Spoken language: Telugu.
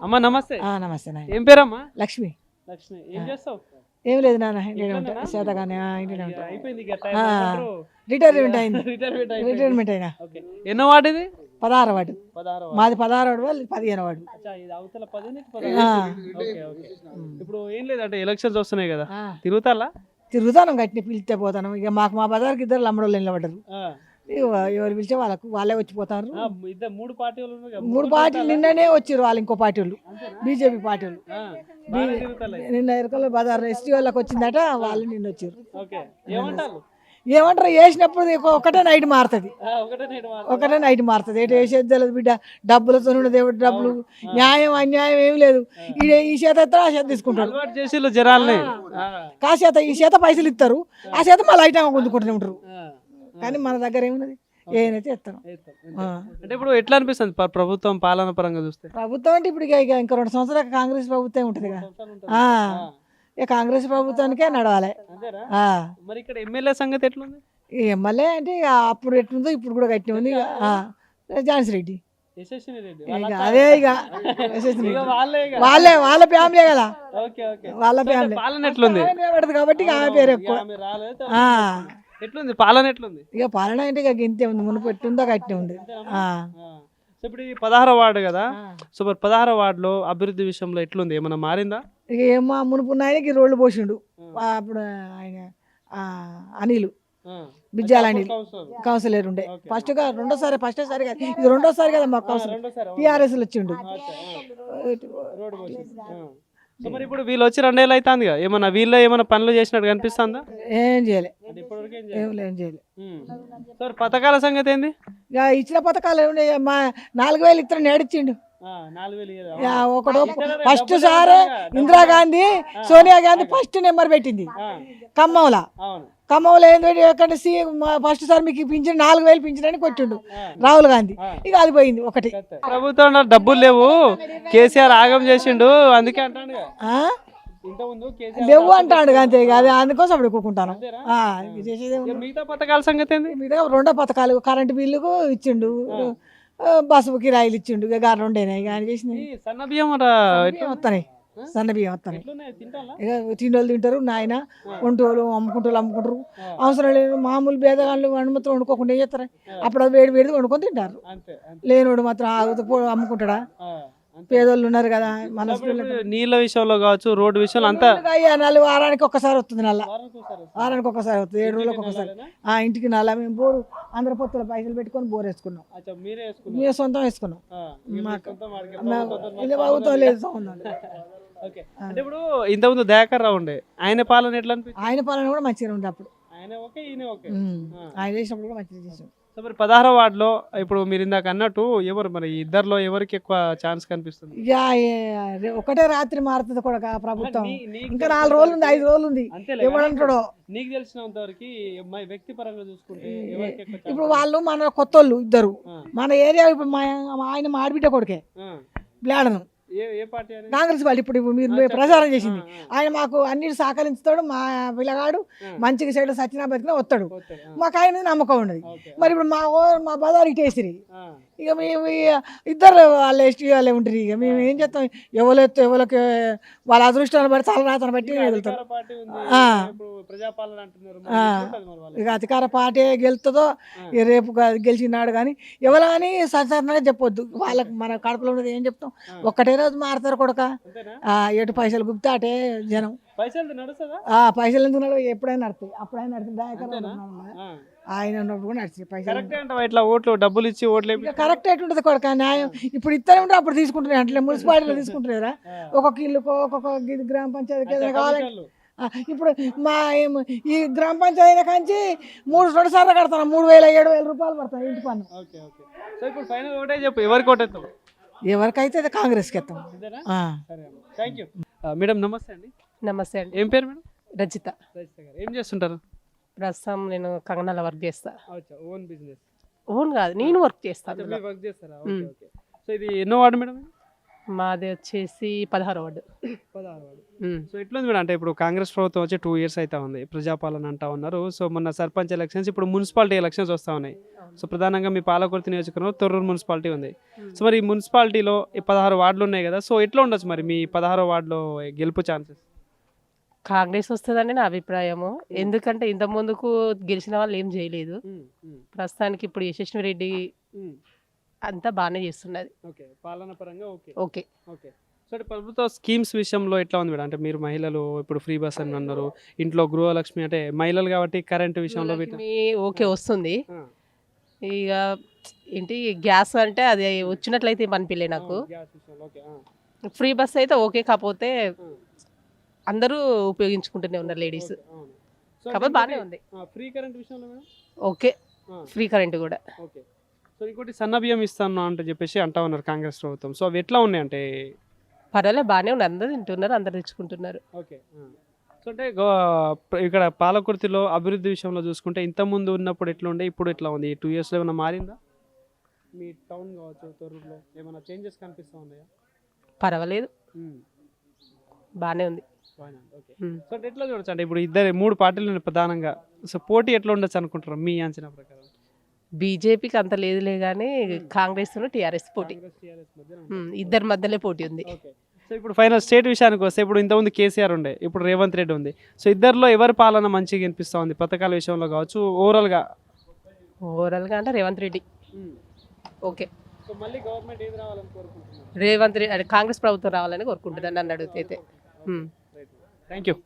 అమ్మ నమస్తే. నమస్తే నాయన. ఏం పేరమ్మా? లక్ష్మి. లక్ష్మి. ఏం చేస్తావు? ఏం లేదు నాన్న, ఇంటినే ఉంటా. శాతగానే ఇంటినే ఉంటా. అయిపోయింది రిటైర్మెంట్ అయింది. రిటైర్మెంట్ రిటైర్మెంట్ అయినా. ఎన్నో వార్డు ఇది? 16వ వార్డు. మాది 16వ వార్డు, 15వ వార్డు. ఇప్పుడు ఏం లేదంటే ఎలక్షన్స్ వస్తున్నాయి కదా, తిరుగుతాలా? తిరుగుతాను, గట్టిని పిలిస్తే పోతాను. ఇక మాకు మా బజార్కి ఇద్దరు లమ్మడోళ్ళు నిలబడ్డారు. ఎవరు పిలిచే వాళ్ళకు వాళ్ళే వచ్చిపోతారు. 3 పార్టీలు 3 పార్టీలు నిన్ననే వచ్చారు వాళ్ళు, ఇంకో పార్టీ వాళ్ళు, బీజేపీ పార్టీ వాళ్ళు. నిన్న ఎరకల్లో బజార్ ఎస్టీ వాళ్ళకి వచ్చిందట, వాళ్ళు నిన్న వచ్చారు. ఏమంటారు వేసినప్పుడు ఒకటే నైట్ మారుతుంది, ఒకటే నైట్ మారుతుంది. ఎటు వేసేది తెలియదు బిడ్డ. డబ్బులతో ఉండదు, డబ్బులు న్యాయం అన్యాయం ఏమి లేదు. ఈ చేత ఎత్తారు, ఆ చేత తీసుకుంటారు జనాల్ని. కాసేత ఈ చేత పైసలు ఇస్తారు, ఆ చేత మళ్ళీ ఐటమ్ గుంజుకుంటూనే ఉంటారు. కానీ మన దగ్గర ఏమున్నది, ఏనైతే ఇస్తాను. అంటే ఇప్పుడు ఎట్లా అనిపిస్తుంది ప్రభుత్వం పాలన పరంగా చూస్తే? ప్రభుత్వం అంటే ఇప్పుడు ఇంకా 2 సంవత్సరాలు కాంగ్రెస్ ప్రభుత్వం ఉంటుంది కదా. ఇక కాంగ్రెస్ ప్రభుత్వానికే నడవాలి. మరి ఇక్కడ ఎమ్మెల్యే సంగతి ఎట్లుంది? ఎమ్మెల్యే అంటే అప్పుడు ఎట్లుందో ఇప్పుడు కూడా గట్టి ఉంది. ఝాన్సీ రెడ్డి అదే ఇక వాళ్ళ ఫ్యామిలీ కదా, వాళ్ళ ఫ్యామిలీ పాలన ఎట్లుంది పెడదు కాబట్టి ఆమె పేరు ఎక్కువ. ఎట్లుంది పాలన? ఎట్లుంది ఇక పాలన అంటే ఇక ఇంతే ఉంది, మునుపు ఎట్టుందో గట్టి ఉంది. ఇప్పుడు 16వ వార్డు కదా, సో మరి 16వ వార్డులో అభివృద్ధి విషయంలో ఎట్లుంది, ఏమన్నా మారిందా? ఇక ఏమో మునుపు ఆయనకి రోడ్లు పోసిండు అప్పుడు ఆయన అనిలు బిజ్జాల అనిల్ కౌన్సిలర్ ఉండే. రెండోసారి కాదు, ఇది రెండోసారి కదా మాకు కౌన్సిలర్, టీఆర్ఎస్ వచ్చిండు. మరి ఇప్పుడు వీళ్ళు వచ్చి 2 ఏళ్ళు అవుతుంది కదా, ఏమన్నా వీళ్ళు ఏమైనా పనులు చేసినట్టు కనిపిస్తుందా? ఏం చేయలే, ఏం చేయలే. పథకాల సంగతి ఏంది? ఇక ఇచ్చిన పథకాలు మా 4000 ఇతర నేడిచ్చిండు. ఒకడు ఫస్ట్ సారే ఇందిరాగాంధీ సోనియా గాంధీ ఫస్ట్ నెంబర్ పెట్టింది ఖమ్మంలో ఏంటంటే ఫస్ట్ సార్ మీకు పింఛన్ 4000 పింఛన్ అని కొట్టిండు రాహుల్ గాంధీ. ఇక అది పోయింది ఒకటి. ప్రభుత్వం డబ్బులు లేవు, కేసీఆర్ ఆగం చేసిండు అందుకే అంటాడు, లేవు అంటాడు అంతే. అది అందుకోసం అప్పుడు కూకుంటాను. మిగతా పథకాల సంగతి ఏంది? మిగతా 2 పథకాలు కరెంటు బిల్లుకు ఇచ్చిండు, బస్సు కిరాయిలు ఇచ్చిండు. ఇక 2 కానీ చేసినాయి. సన్న బియ్యం వస్తున్నాయి, సన్న బియ్యం వస్తున్నాయి. ఇక తిండోళ్ళు తింటారు, నాయన వంటోళ్ళు అమ్ముకుంటారు. అవసరం లేదు మామూలు భేదగాళ్ళు అనుమతులు వండుకోకుండా ఏం చేస్తారు, అప్పుడు వేడి వేడిది వండుకొని తింటారు. లేనోడు మాత్రం అమ్ముకుంటాడా? పేదోళ్ళు ఉన్నారు కదా. మన నీళ్ళ విషయంలో కావచ్చు, రోడ్డు విషయంలో అంతా వారానికి ఒక్కసారి వస్తుంది, వారానికి ఒక్కసారి వస్తుంది, 7 రోజులకు ఒకసారి. ఇంటికి నల్ల మేము బోరు అందరి పొత్తుల పైసలు పెట్టుకొని బోర్ వేసుకున్నాం, మేము సొంతం వేసుకున్నాం. ప్రభుత్వం లేదు. అంటే ఇప్పుడు ఇంతకుముందు దయాకర్ రావు ఉండే, ఆయన పాలన ఎట్లా అనిపించింది? ఆయన పాలన కూడా మంచిగా ఉండే అప్పుడు, ఆయన చేసినప్పుడు కూడా మంచిగా చేసాం. సో మరి 16వ వార్డులో ఇప్పుడు మీరు ఇందాక అన్నట్టు ఎవరు మరి ఇద్దరిలో ఎవరికి ఎక్కువ ఛాన్స్ కనిపిస్తుంది? ఇక ఒకటే రాత్రి మారుతుంది కూడా ప్రభుత్వం. ఇంకా 4 రోజులు ఉంది, 5 రోజులు ఉంది. ఎవడంటాడో నీకు తెలిసినంత వరకు వ్యక్తిపరంగా చూసుకుంటే ఇప్పుడు వాళ్ళు మన కొత్త వాళ్ళు ఇద్దరు మన ఏరియా. ఇప్పుడు ఆయన మాడిబిడ్డ కొడుకే బ్లాడను, కాంగ్రెస్ పార్టీ. ఇప్పుడు మీరు ప్రచారం చేసింది ఆయన, మాకు అన్నిటి సహకరించుతాడు. మా పిల్లగాడు మంచిగా సైడ్ సచ్చినా బతికినా వస్తాడు, మాకు ఆయన మీద నమ్మకం ఉండదు. మరి ఇప్పుడు మా బజార్ ఇటేసిరి, ఇక మేము ఇద్దరు వాళ్ళ ఎస్టీ వాళ్ళే ఉంటారు. ఇక మేము ఏం చేస్తాం, ఎవరికి వాళ్ళ అదృష్టాన్ని బట్టి తలరాతను బట్టి వెళ్తారు. ఇక అధికార పార్టీ గెలుతుందో రేపు గెలిచినాడు కానీ ఎవరు కానీ సాధారణంగా చెప్పొద్దు. వాళ్ళకి మన కడపలో ఉన్నది ఏం చెప్తాం, ఒక్కటే రోజు మారుతారు కొడక. ఎటు పైసలు గుప్తే అటే జనం. పైసలు ఎందుకు నడవ, ఎప్పుడైనా నడుతాయి. అప్పుడైనా నడుతుంది, ఆయన ఉన్నప్పుడు కూడా నడిచి పైసలు ఇట్లా ఓట్లు డబ్బులు ఇచ్చి ఓట్లు కరెక్ట్ ఎటుంటది కొడక న్యాయం. ఇప్పుడు ఇస్తూనే ఉంటే అప్పుడు తీసుకుంటున్నాయి అంటే మున్సిపాలిటీలో తీసుకుంటున్నారా, ఒక్కొక్క ఇల్లుకో ఒక్కొక్క గ్రామ పంచాయతీకి ఏదైనా కావాలంటే. ఇప్పుడు మా ఈ గ్రామ పంచాయతీ కాంచి 3 సార్లు కడతాను, 3000-7000 రూపాయలు పడతాయి ఇంటి పన్ను. ఎవరికైతే కాంగ్రెస్కి ఎత్తాం. మేడం నమస్తే అండి. నమస్తే అండి. ఏం పేరు మేడం? రజిత. ఏం చేస్తుంటారు? ప్రస్తుతం నేను కంగనాల వర్క్ చేస్తా. Own business? ఓన్ కాదు, నేను వర్క్ చేస్తాను. సో ఇది ఎన్నో వార్డు మేడం? మాది వచ్చేసి 16వ వార్డు 16 వార్డు. ఉమ్. సో ఎట్లుంది మేడం అంటే ఇప్పుడు కాంగ్రెస్ ప్రభుత్వం వచ్చి 2 ఇయర్స్ అయితే ఉంది, ప్రజాపాలన అంటా ఉన్నారు. సో మొన్న సర్పంచ్ ఎలక్షన్స్, ఇప్పుడు మున్సిపాలిటీ ఎలక్షన్స్ వస్తూ ఉన్నాయి. సో ప్రధానంగా మీ పాలకుర్తి నియోజకవర్గంలో తొర్రూరు మున్సిపాలిటీ ఉంది. సో మరి ఈ మున్సిపాలిటీలో 16 వార్డులు ఉన్నాయి కదా, సో ఎట్లా ఉండొచ్చు మరి మీ 16 వార్డులో గెలుపు ఛాన్సెస్? కాంగ్రెస్ వస్తుందని నా అభిప్రాయము. ఎందుకంటే ఇంత ముందుకు గెలిచిన వాళ్ళు ఏం చేయలేదు. ప్రస్తుతానికి ఇప్పుడు యశస్వి రెడ్డి అంతా బాగానే చేస్తున్నది. ఓకే, పాలన పరంగా ఓకే. ఓకే. ఓకే, సో అంటే ప్రభుత్వ స్కీమ్స్ విషయంలో ఎట్లా ఉంది మేడం? అంటే మీరు మహిళలు ఇప్పుడు ఫ్రీ బస్ అని అన్నారు, ఇంట్లో గృహలక్ష్మి అంటే మహిళలు కాబట్టి కరెంట్ విషయంలో లక్ష్మి ఓకే వస్తుంది. ఇక ఏంటి గ్యాస్ అంటే అది వచ్చినట్లయితే అనిపించలే నాకు. ఫ్రీ బస్ అయితే ఓకే, కాకపోతే అందరూ ఉపయోగించుకుంటూనే ఉన్నారు లేడీస్, కాబట్టి బాగానే ఉంది. ఫ్రీ కరెంట్ విషయంలో మేడం ఓకే, ఫ్రీ కరెంట్ కూడా ఓకే. సో ఇంకోటి సన్న బియ్యం ఇస్తాను అంటే చెప్పేసి అంటా ఉన్నారు కాంగ్రెస్ ప్రభుత్వం. సో అవి ఎట్లా ఉన్నాయి అంటే? పర్వాలేదు, బాగానే ఉంది. అందరూ తింటున్నారు, అందరు తెచ్చుకుంటున్నారు. ఓకే. సో అంటే ఇక్కడ పాలకుర్తిలో అభివృద్ధి విషయంలో చూసుకుంటే ఇంతకుముందు ఉన్నప్పుడు ఎట్లా ఉండే, ఇప్పుడు ఎట్లా ఉంది? ఈ 2 ఇయర్స్లో ఏమైనా మారిందా? మీ టౌన్ కావచ్చు, తొర్రూరులో ఏమైనా చేంజెస్ కనిపిస్తూ ఉన్నాయా? పర్వాలేదు, బాగానే ఉంది. ఓకే. సో అంటే ఎట్లా చూడొచ్చు అంటే ఇప్పుడు 3 పార్టీలు ప్రధానంగా, సో పోటీ ఎట్లా ఉండొచ్చు అనుకుంటారు మీ అంచనా ప్రకారం? బీజేపీకి అంత లేదులే కానీ కాంగ్రెస్ టీఆర్ఎస్ పోటీ, ఇద్దరి మధ్యలో పోటీ ఉంది. సో ఇప్పుడు ఫైనల్ స్టేట్ విషయానికి వస్తే, ఇప్పుడు ఇంతకుముందు కేసీఆర్ ఉండే, ఇప్పుడు రేవంత్ రెడ్డి ఉంది. సో ఇద్దరిలో ఎవరి పాలన మంచిగా అనిపిస్తూ ఉంది పథకాల విషయంలో కావచ్చు, ఓవరాల్గా అంటే రేవంత్ రెడ్డి ఓకే. సో మళ్ళీ గవర్నమెంట్ ఏది రావాలని కోరుకుంటున్నారు? రేవంత్ రెడ్డి కాంగ్రెస్ ప్రభుత్వం రావాలని కోరుకుంటుందని నన్ను అడిగితే. Thank you.